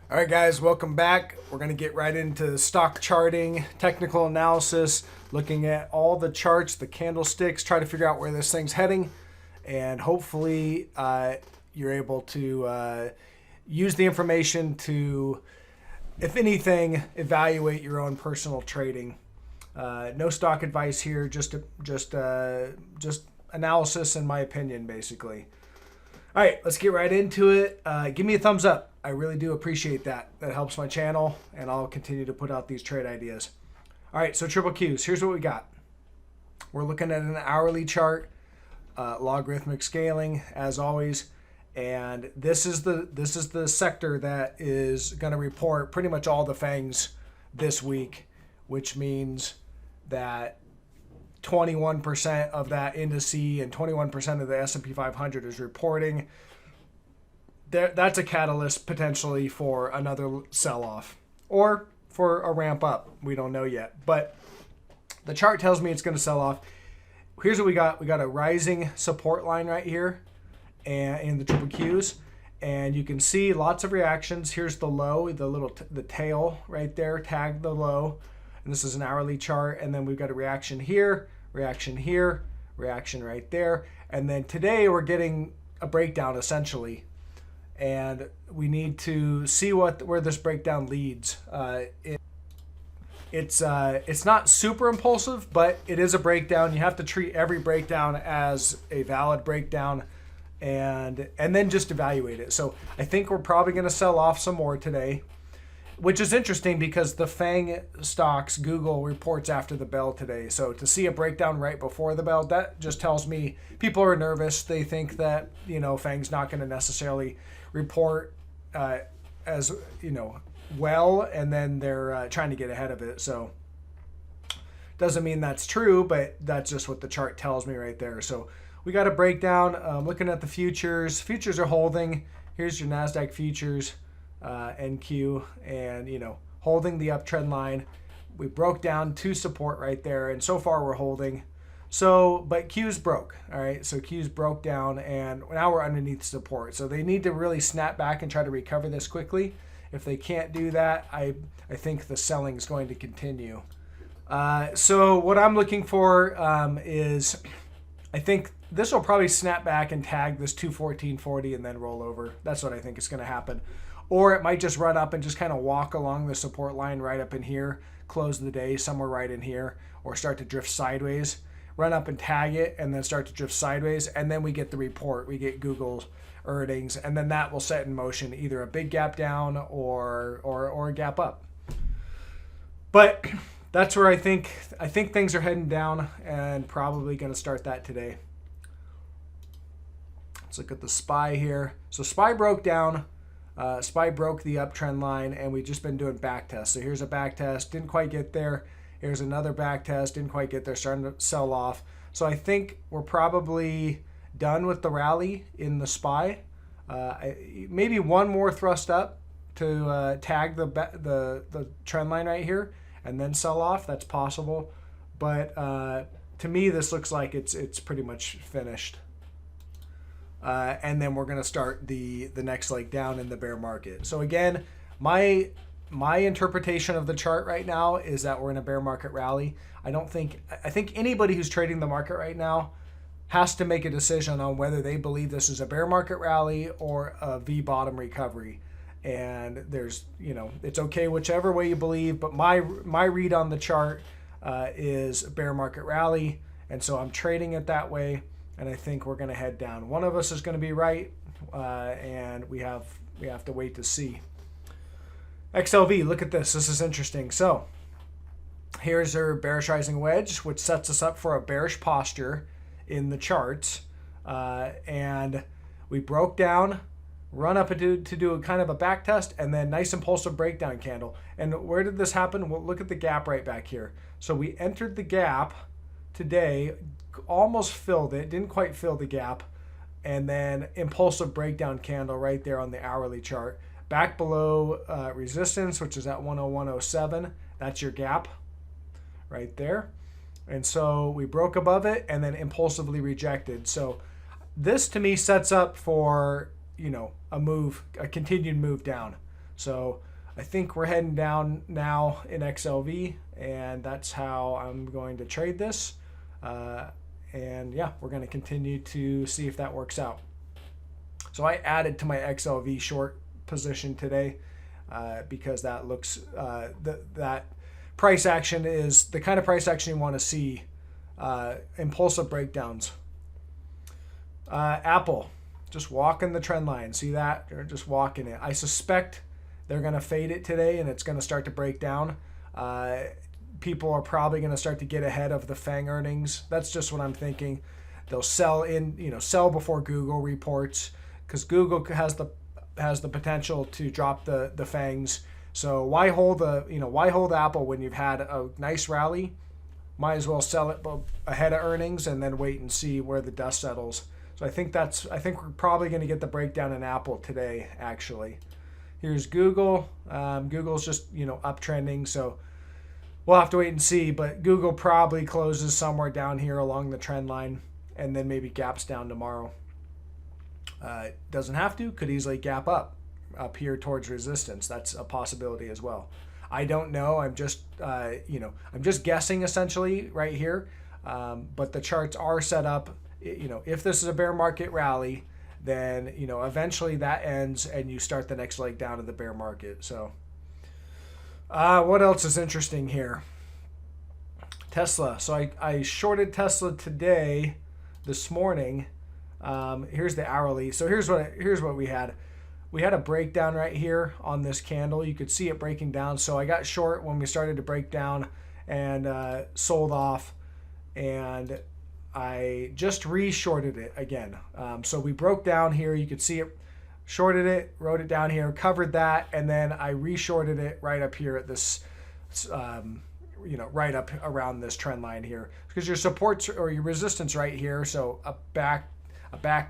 All right, guys, welcome back. We're going to get right into stock charting, technical analysis, looking at all the charts, the candlesticks, try to figure out where this thing's heading, and hopefully you're able to use the information to, if anything, evaluate your own personal trading. No stock advice here, just analysis, in my opinion, basically. All right, let's get right into it. Give me a thumbs up. I really do appreciate that. That helps my channel, and I'll continue to put out these trade ideas. All right, so triple Qs. Here's what we got. We're looking at an hourly chart, logarithmic scaling, as always, and this is the sector that is going to report pretty much all the FAANGs this week, which means that 21% of that indice and 21% of the S&P 500 is reporting. That's a catalyst potentially for another sell-off or for a ramp up. We don't know yet, but the chart tells me it's going to sell off. Here's what we got. We got a rising support line right here and in the triple Qs, and you can see lots of reactions. Here's the low, the tail right there, tagged the low, and this is an hourly chart. And then we've got a reaction here, reaction right there, and then today we're getting a breakdown essentially. And we need to see where this breakdown leads. It's not super impulsive, but it is a breakdown. You have to treat every breakdown as a valid breakdown, and then just evaluate it. So I think we're probably going to sell off some more today, which is interesting because the FAANG stocks, Google reports after the bell today. So to see a breakdown right before the bell, that just tells me people are nervous. They think that, FAANG's not going to necessarily report as, well, and then they're trying to get ahead of it. So doesn't mean that's true, but that's just what the chart tells me right there. So we got a breakdown. Looking at the futures. Futures are holding. Here's your NASDAQ futures. NQ, and holding the uptrend line. We broke down to support right there, and so far we're holding. So, but Q's broke. All right, so Q's broke down, and now we're underneath support. So they need to really snap back and try to recover this quickly. If they can't do that, I think the selling is going to continue. So what I'm looking for is, I think this will probably snap back and tag this 214.40 and then roll over. That's what I think is going to happen. Or it might just run up and just kind of walk along the support line right up in here, close the day somewhere right in here, or start to drift sideways, run up and tag it, and then start to drift sideways, and then we get the report. We get Google's earnings, and then that will set in motion either a big gap down or a gap up. But that's where I think things are heading down, and probably going to start that today. Let's look at the SPY here. So SPY broke down. SPY broke the uptrend line, and we've just been doing back tests. So here's a back test, didn't quite get there. Here's another back test, didn't quite get there, starting to sell off. So I think we're probably done with the rally in the SPY. Maybe one more thrust up to tag the trend line right here, and then sell off. That's possible, but to me, this looks like it's pretty much finished. And then we're going to start the next leg down in the bear market. So again, my interpretation of the chart right now is that we're in a bear market rally. I think anybody who's trading the market right now has to make a decision on whether they believe this is a bear market rally or a V bottom recovery. And there's, it's okay whichever way you believe, but my read on the chart is a bear market rally, and so I'm trading it that way. And I think we're going to head down. One of us is going to be right, and we have to wait to see. XLV, look at this. This is interesting. So here's our bearish rising wedge, which sets us up for a bearish posture in the charts. And we broke down, run up to do a kind of a back test, and then nice impulsive breakdown candle. And where did this happen? Well, look at the gap right back here. So we entered the gap today, almost filled it, didn't quite fill the gap, and then impulsive breakdown candle right there on the hourly chart, back below resistance, which is at 101.07. That's your gap right there. And so we broke above it and then impulsively rejected. So this to me sets up for, a continued move down. So I think we're heading down now in XLV, and that's how I'm going to trade this. And yeah, we're going to continue to see if that works out. So I added to my XLV short position today because that looks that price action is the kind of price action you want to see. Impulsive breakdowns. Apple, just walking the trend line. See that? They're just walking it. I suspect they're going to fade it today, and it's going to start to break down. People are probably going to start to get ahead of the FAANG earnings. That's just what I'm thinking. They'll sell sell before Google reports, because Google has the potential to drop the FAANGs. So why hold Apple when you've had a nice rally? Might as well sell it ahead of earnings and then wait and see where the dust settles. So I think we're probably going to get the breakdown in Apple today. Actually, here's Google. Google's just uptrending, so we'll have to wait and see. But Google probably closes somewhere down here along the trend line, and then maybe gaps down tomorrow. Doesn't have to. Could easily gap up here towards resistance. That's a possibility as well. I don't know. I'm just guessing essentially right here. But the charts are set up. If this is a bear market rally, then eventually that ends and you start the next leg down to the bear market. So what else is interesting here? Tesla. So I shorted Tesla this morning. Here's the hourly. So here's what we had. We had a breakdown right here on this candle. You could see it breaking down. So I got short when we started to break down and sold off, and I just re-shorted it again. So we broke down here. You could see it, shorted it, wrote it down here, covered that, and then I re-shorted it right up here at this, right up around this trend line here, because your supports or your resistance right here. So a back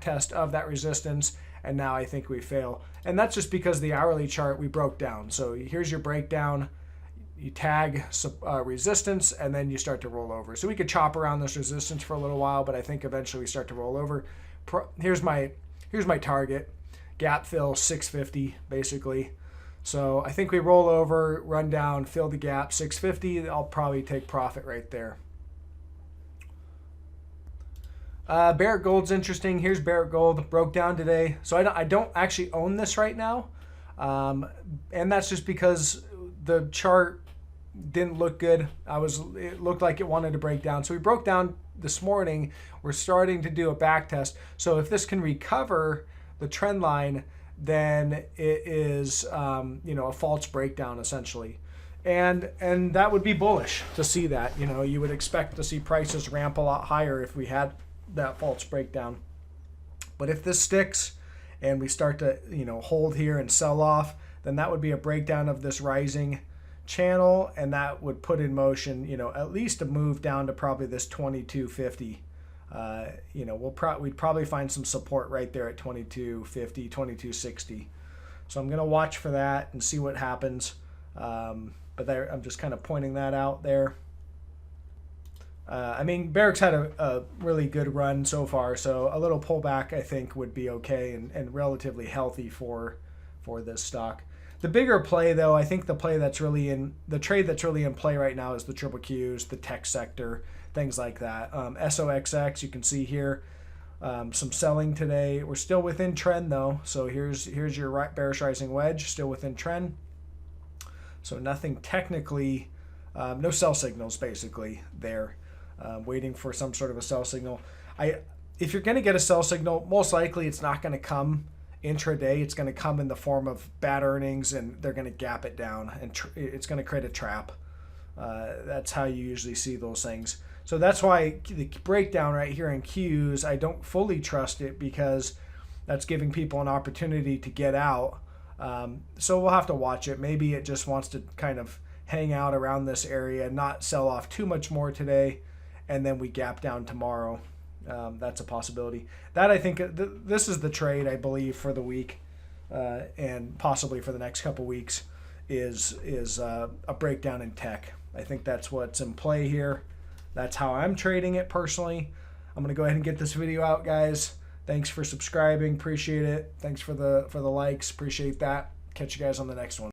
test of that resistance, and now I think we fail. And that's just because the hourly chart we broke down. So here's your breakdown. You tag resistance, and then you start to roll over. So we could chop around this resistance for a little while, but I think eventually we start to roll over. Here's my target, gap fill 650 basically. So I think we roll over, run down, fill the gap 650. I'll probably take profit right there. Barrick Gold's interesting. Here's Barrick Gold, broke down today. So I don't actually own this right now, and that's just because the chart didn't look good. It looked like it wanted to break down. So we broke down this morning. We're starting to do a back test. So if this can recover the trend line, then it is a false breakdown essentially. And that would be bullish to see that. You would expect to see prices ramp a lot higher if we had that false breakdown. But if this sticks and we start to hold here and sell off, then that would be a breakdown of this rising channel, and that would put in motion at least a move down to probably this 2250. We'd probably find some support right there at 2250, 2260. So I'm going to watch for that and see what happens. But I'm just kind of pointing that out there. Barrick's had a really good run so far, so a little pullback I think would be okay and relatively healthy for this stock. The bigger play, though, I think the trade that's really in play right now is the triple Qs, the tech sector, things like that. SOXX, you can see here some selling today. We're still within trend though, so here's your bearish rising wedge, still within trend. So nothing technically, no sell signals basically there. Waiting for some sort of a sell signal. If you're going to get a sell signal, most likely it's not going to come intraday. It's going to come in the form of bad earnings, and they're going to gap it down, and it's going to create a trap. That's how you usually see those things. So that's why the breakdown right here in Qs, I don't fully trust it, because that's giving people an opportunity to get out. So we'll have to watch it. Maybe it just wants to kind of hang out around this area, not sell off too much more today, and then we gap down tomorrow. That's a possibility. That I think this is the trade I believe for the week, and possibly for the next couple weeks, is a breakdown in tech. I think that's what's in play here. That's how I'm trading it personally. I'm gonna go ahead and get this video out, guys. Thanks for subscribing, appreciate it. Thanks for the likes, appreciate that. Catch you guys on the next one.